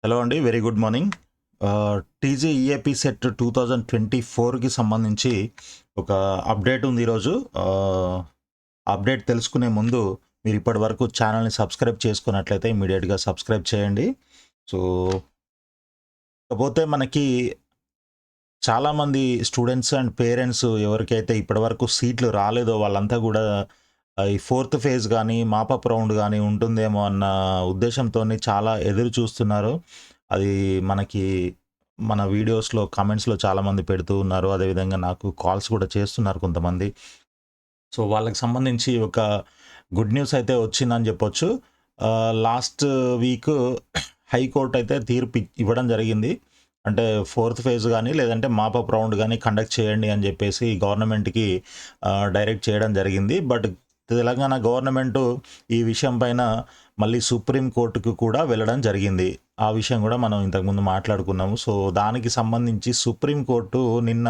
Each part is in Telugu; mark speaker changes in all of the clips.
Speaker 1: హలో అండి, very good morning. TG EAP SET 2024కి సంబంధించి ఒక అప్డేట్ ఉంది ఈరోజు. అప్డేట్ తెలుసుకునే ముందు మీరు ఇప్పటి వరకు ఛానల్ని సబ్స్క్రైబ్ చేసుకున్నట్లయితే ఇమీడియట్గా సబ్స్క్రైబ్ చేయండి. సో కాకపోతే మనకి చాలామంది స్టూడెంట్స్ అండ్ పేరెంట్స్ ఎవరికైతే ఇప్పటివరకు సీట్లు రాలేదో వాళ్ళంతా కూడా ఈ ఫోర్త్ ఫేజ్ కానీ మాపప్ రౌండ్ కానీ ఉంటుందేమో అన్న ఉద్దేశంతో చాలా ఎదురు చూస్తున్నారు. అది మనకి మన వీడియోస్లో కామెంట్స్లో చాలామంది పెడుతూ ఉన్నారు. అదేవిధంగా నాకు కాల్స్ కూడా చేస్తున్నారు కొంతమంది. సో వాళ్ళకి సంబంధించి ఒక గుడ్ న్యూస్ అయితే వచ్చిందని చెప్పొచ్చు. లాస్ట్ వీక్ హైకోర్టు అయితే తీర్పు ఇవ్వడం జరిగింది. అంటే ఫోర్త్ ఫేజ్ కానీ లేదంటే మాపప్ రౌండ్ కానీ కండక్ట్ చేయండి అని చెప్పేసి గవర్నమెంట్కి డైరెక్ట్ చేయడం జరిగింది. బట్ తెలంగాణ గవర్నమెంటు ఈ విషయం పైన మళ్ళీ సుప్రీం కోర్టుకు కూడా వెళ్ళడం జరిగింది. ఆ విషయం కూడా మనం ఇంతకుముందు మాట్లాడుకున్నాము. సో దానికి సంబంధించి సుప్రీం కోర్టు నిన్న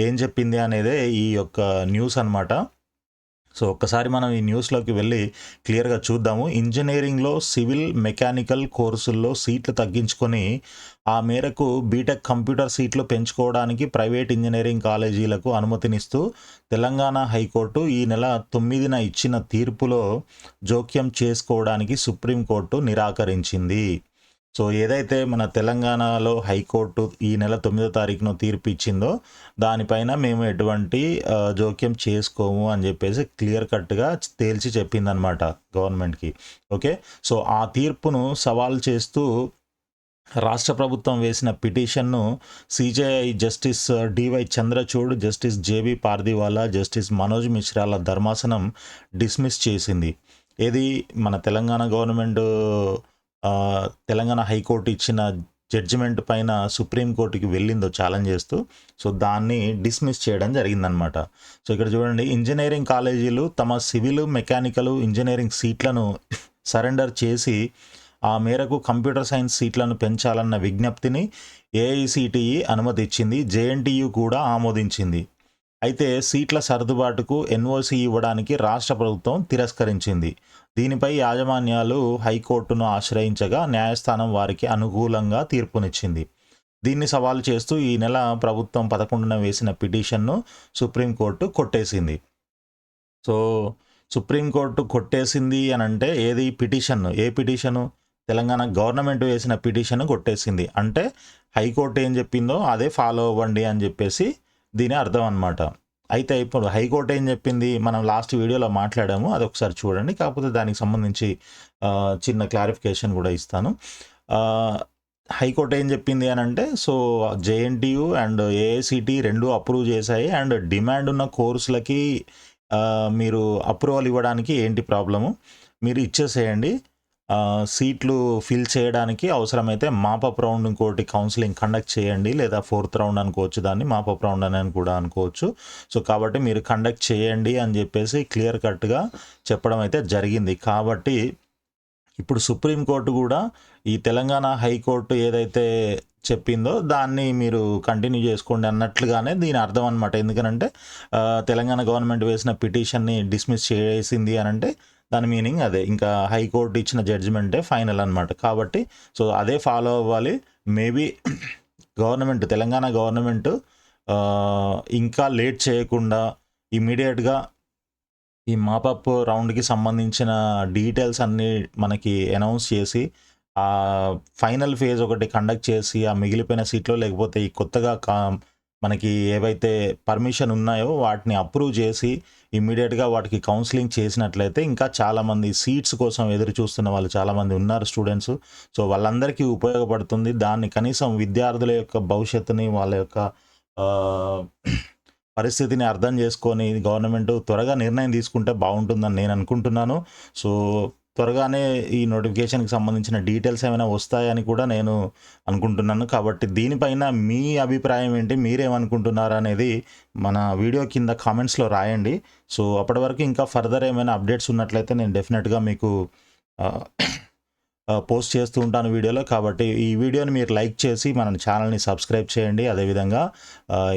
Speaker 1: ఏం చెప్పింది అనేదే ఈ యొక్క న్యూస్ అన్నమాట. సో ఒక్కసారి మనం ఈ న్యూస్లోకి వెళ్ళి క్లియర్గా చూద్దాము. ఇంజనీరింగ్లో సివిల్ మెకానికల్ కోర్సుల్లో సీట్లు తగ్గించుకొని ఆ మేరకు బీటెక్ కంప్యూటర్ సీట్లు పెంచుకోవడానికి ప్రైవేట్ ఇంజనీరింగ్ కాలేజీలకు అనుమతినిస్తూ తెలంగాణ హైకోర్టు ఈ నెల 9న ఇచ్చిన తీర్పులో జోక్యం చేసుకోవడానికి సుప్రీంకోర్టు నిరాకరించింది. సో ఏదైతే మన తెలంగాణలో హైకోర్టు ఈ నెల 9వ తారీఖున తీర్పు ఇచ్చిందో దానిపైన మేము ఎటువంటి జోక్యం చేసుకోము అని చెప్పేసి క్లియర్ కట్గా తేల్చి చెప్పిందనమాట గవర్నమెంట్కి. ఓకే, సో ఆ తీర్పును సవాల్ చేస్తూ రాష్ట్ర ప్రభుత్వం వేసిన పిటిషన్ను CJI justice DY Chandrachud, justice JB Pardiwala, justice Manoj మిశ్రాల ధర్మాసనం డిస్మిస్ చేసింది. ఏది మన తెలంగాణ గవర్నమెంట్ తెలంగాణ హైకోర్టు ఇచ్చిన జడ్జిమెంట్ పైన సుప్రీంకోర్టుకి వెళ్ళిందో ఛాలెంజ్ చేస్తూ, సో దాన్ని డిస్మిస్ చేయడం జరిగిందనమాట. సో ఇక్కడ చూడండి, ఇంజనీరింగ్ కాలేజీలు తమ సివిల్ మెకానికల్ ఇంజనీరింగ్ సీట్లను సరెండర్ చేసి ఆ మేరకు కంప్యూటర్ సైన్స్ సీట్లను పెంచాలన్న విజ్ఞప్తిని ఏఐసిటిఈ అనుమతి ఇచ్చింది. జేఎన్టీయు కూడా ఆమోదించింది. అయితే సీట్ల సర్దుబాటుకు ఎన్ఓసి ఇవ్వడానికి రాష్ట్ర ప్రభుత్వం తిరస్కరించింది. దీనిపై యాజమాన్యాలు హైకోర్టును ఆశ్రయించగా న్యాయస్థానం వారికి అనుకూలంగా తీర్పునిచ్చింది. దీన్ని సవాల్ చేస్తూ ఈ నెల ప్రభుత్వం 11న వేసిన పిటిషన్ను సుప్రీంకోర్టు కొట్టేసింది. సో సుప్రీంకోర్టు కొట్టేసింది అని అంటే ఏది పిటిషన్ను, ఏ పిటిషను? తెలంగాణ గవర్నమెంట్ వేసిన పిటిషన్ కొట్టేసింది. అంటే హైకోర్టు ఏం చెప్పిందో అదే ఫాలో అవ్వండి అని చెప్పేసి దీని అర్థం అన్నమాట. అయితే ఇప్పుడు హైకోర్టు ఏం చెప్పింది మనం లాస్ట్ వీడియోలో మాట్లాడాము, అది ఒకసారి చూడండి. కాకపోతే దానికి సంబంధించి చిన్న క్లారిఫికేషన్ కూడా ఇస్తాను. హైకోర్టు ఏం చెప్పింది అని అంటే, సో జేఎన్టీయు అండ్ ఏఐసిటి రెండు అప్రూవ్ చేశాయి అండ్ డిమాండ్ ఉన్న కోర్సులకి మీరు అప్రూవల్ ఇవ్వడానికి ఏంటి ప్రాబ్లము, మీరు ఇచ్చేసేయండి. సీట్లు ఫిల్ చేయడానికి అవసరమైతే మాపప్ రౌండ్ ఇంకోటి కౌన్సిలింగ్ కండక్ట్ చేయండి, లేదా ఫోర్త్ రౌండ్ అనుకోవచ్చు, దాన్ని మాపప్ రౌండ్ అని కూడా అనుకోవచ్చు. సో కాబట్టి మీరు కండక్ట్ చేయండి అని చెప్పేసి క్లియర్ కట్గా చెప్పడం అయితే జరిగింది. కాబట్టి ఇప్పుడు సుప్రీంకోర్టు కూడా ఈ తెలంగాణ హైకోర్టు ఏదైతే చెప్పిందో దాన్ని మీరు కంటిన్యూ చేసుకోండి అన్నట్లుగానే దీని అర్థం అనమాట. ఎందుకనంటే తెలంగాణ గవర్నమెంట్ వేసిన పిటిషన్ని డిస్మిస్ చేసింది అని అంటే దాని మీనింగ్ అదే, ఇంకా హైకోర్టు ఇచ్చిన జడ్జిమెంటే ఫైనల్ అనమాట. కాబట్టి సో అదే ఫాలో అవ్వాలి. మేబీ గవర్నమెంట్, తెలంగాణ గవర్నమెంట్ ఇంకా లేట్ చేయకుండా ఇమ్మీడియట్గా ఈ మాపప్ రౌండ్కి సంబంధించిన డీటెయిల్స్ అన్నీ మనకి అనౌన్స్ చేసి ఆ ఫైనల్ ఫేజ్ ఒకటి కండక్ట్ చేసి ఆ మిగిలిపోయిన సీట్లో లేకపోతే ఈ కొత్తగా మనకి ఏవైతే పర్మిషన్ ఉన్నాయో వాటిని అప్రూవ్ చేసి ఇమ్మీడియట్గా వాటికి కౌన్సిలింగ్ చేసినట్లయితే ఇంకా చాలామంది సీట్స్ కోసం ఎదురు చూస్తున్న వాళ్ళు చాలామంది ఉన్నారు స్టూడెంట్స్. సో వాళ్ళందరికీ ఉపయోగపడుతుంది. దాన్ని కనీసం విద్యార్థుల యొక్క భవిష్యత్తుని, వాళ్ళ యొక్క పరిస్థితిని అర్థం చేసుకొని గవర్నమెంట్ త్వరగా నిర్ణయం తీసుకుంటే బాగుంటుందని నేను అనుకుంటున్నాను. సో త్వరగానే ఈ నోటిఫికేషన్కి సంబంధించిన డీటెయిల్స్ ఏమైనా వస్తాయని కూడా నేను అనుకుంటున్నాను. కాబట్టి దీనిపైన మీ అభిప్రాయం ఏంటి, మీరేమనుకుంటున్నారు అనేది మన వీడియో కింద కామెంట్స్లో రాయండి. సో అప్పటి వరకు ఇంకా ఫర్దర్ ఏమైనా అప్డేట్స్ ఉన్నట్లయితే నేను డెఫినెట్గా మీకు పోస్ట్ చేస్తూ ఉంటాను వీడియోలో. కాబట్టి ఈ వీడియోని మీరు లైక్ చేసి మన ఛానల్ని సబ్స్క్రైబ్ చేయండి. అదేవిధంగా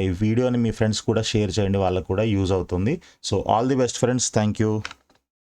Speaker 1: ఈ వీడియోని మీ ఫ్రెండ్స్ కూడా షేర్ చేయండి, వాళ్ళకు కూడా యూజ్ అవుతుంది. So all the best friends, thank you.